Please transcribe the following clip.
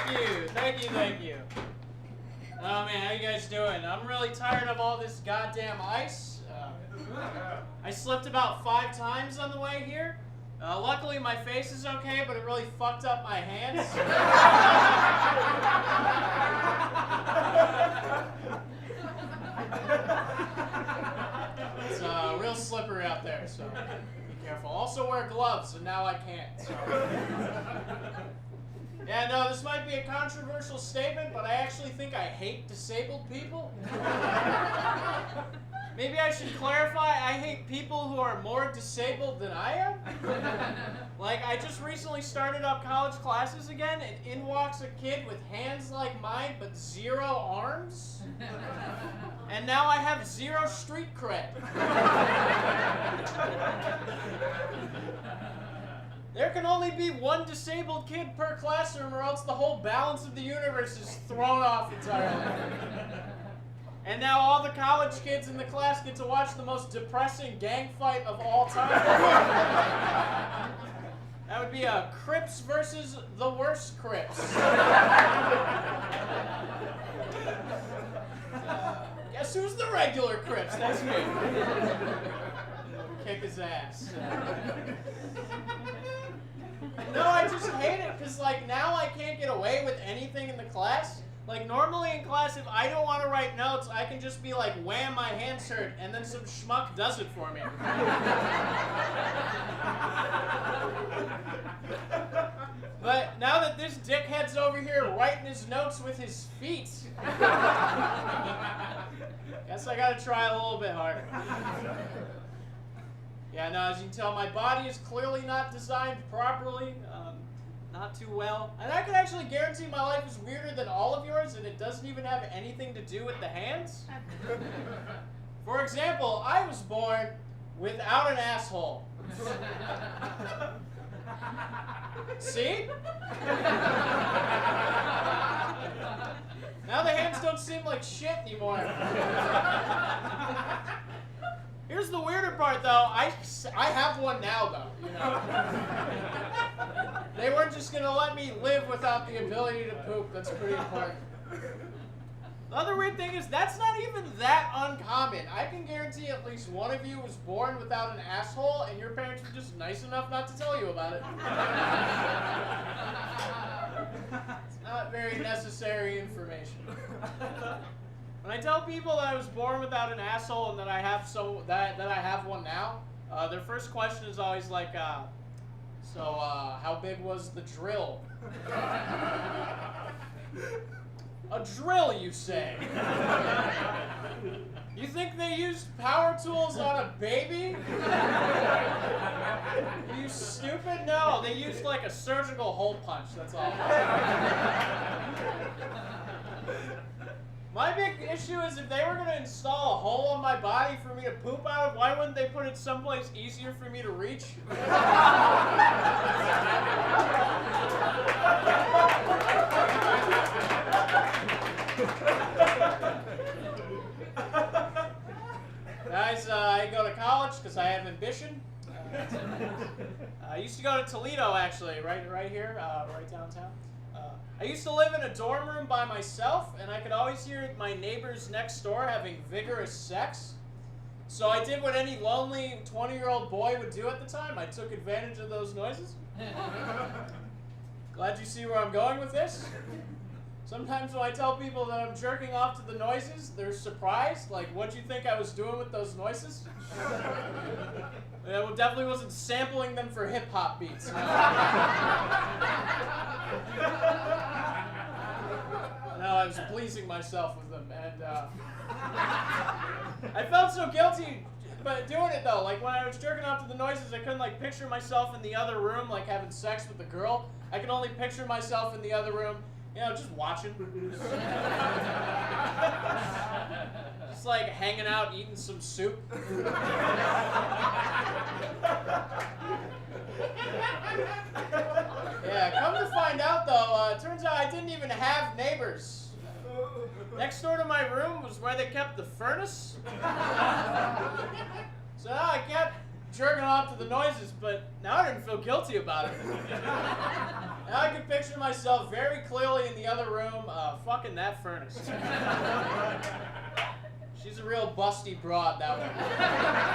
Thank you. Oh man, how you guys doing? I'm really tired of all this goddamn ice. I slipped about 5 times on the way here. Luckily my face is okay, but it really fucked up my hands. It's real slippery out there, so be careful. Also wear gloves, and now I can't. So. Yeah, no, this might be a controversial statement, but I actually think I hate disabled people. Maybe I should clarify, I hate people who are more disabled than I am. Like, I just recently started up college classes again, and in walks a kid with hands like mine, but 0 arms. And now I have 0 street cred. There can only be 1 disabled kid per classroom, or else the whole balance of the universe is thrown off entirely. And now all the college kids in the class get to watch the most depressing gang fight of all time. That would be a Crips versus the worst Crips. Guess who's the regular Crips? That's me. Kick his ass. No, I just hate it because, like, now I can't get away with anything in the class. Like, normally in class, if I don't want to write notes, I can just be like, wham, my hands hurt, and then some schmuck does it for me. But now that this dickhead's over here writing his notes with his feet, guess I gotta try a little bit harder. Yeah, no, as you can tell, my body is clearly not designed properly. Not too well. And I can actually guarantee my life is weirder than all of yours, and it doesn't even have anything to do with the hands. For example, I was born without an asshole. See? Now the hands don't seem like shit anymore. Here's the weirder part, though. I have one now, though. You know? They weren't just gonna let me live without the ability to poop. That's pretty important. The other weird thing is that's not even that uncommon. I can guarantee at least one of you was born without an asshole, and your parents were just nice enough not to tell you about it. It's not very necessary information. When I tell people that I was born without an asshole and that I have that I have one now, their first question is always like, so how big was the drill? A drill, you say? You think they used power tools on a baby? Are you stupid? No, they used like a surgical hole punch, that's all. My big issue is if they were going to install a hole in my body for me to poop out of, why wouldn't they put it someplace easier for me to reach? Guys, I go to college because I have ambition. I used to go to Toledo, actually, right here, right downtown. I used to live in a dorm room by myself, and I could always hear my neighbors next door having vigorous sex. So I did what any lonely 20-year-old boy would do at the time. I took advantage of those noises. Glad you see where I'm going with this. Sometimes when I tell people that I'm jerking off to the noises, they're surprised. Like, what'd you think I was doing with those noises? I definitely wasn't sampling them for hip-hop beats. No, I was pleasing myself with them, and I felt so guilty but doing it though. Like when I was jerking off to the noises, I couldn't like picture myself in the other room, like having sex with the girl. I could only picture myself in the other room, you know, just watching. Just like hanging out, eating some soup. Yeah, come to find out though, it turns out I didn't even have neighbors. Next door to my room was where they kept the furnace. So now I kept jerking off to the noises, but now I didn't feel guilty about it. Now I can picture myself very clearly in the other room, fucking that furnace. She's a real busty broad, that one.